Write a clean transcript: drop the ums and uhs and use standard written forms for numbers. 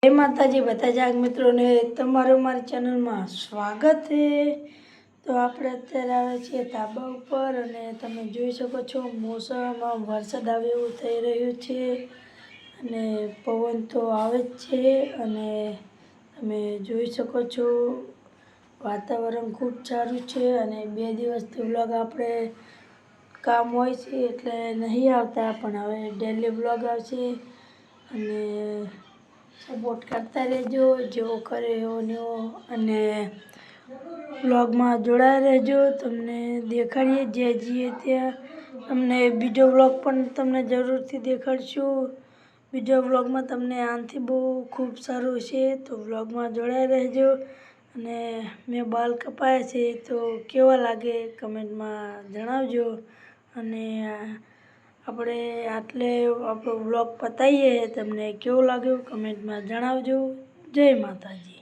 जय माताजी બધા જાગ મિત્રોને તમારું મારી ચેનલમાં સ્વાગત છે। તો આપણે અત્યારે આવે છીએ ધાબા ઉપર અને તમે જોઈ શકો છો મોસમમાં વરસાદ આવે એવું થઈ રહ્યું છે અને પવન તો આવે જ છે અને તમે જોઈ શકો છો વાતાવરણ ખૂબ સારું છે અને 2 દિવસથી વ્લોગ આપણે કામ હોય છે એટલે નહીં આવતા, પણ હવે ડેલી વ્લોગ આવશે અને સપોર્ટ करता रहो जो करे एवो અને વ્લોગમાં જોડાયા રહેજો। તમને દેખાડીએ જે જઈએ ત્યાં તમને બીજો વ્લોગ પણ તમને જરૂરથી દેખાડશું। બીજો વ્લોગમાં તમને આનાથી બહુ ખૂબ સારું છે તો વ્લોગમાં જોડાયા રહેજો। અને મેં બાલ કપાયા છે તો કેવા લાગે કમેન્ટમાં જણાવજો અને આપણે આટલે આપણો વ્લોગ પતાવીએ, તમને કેવો લાગ્યો કમેન્ટમાં જણાવજો। જય માતાજી।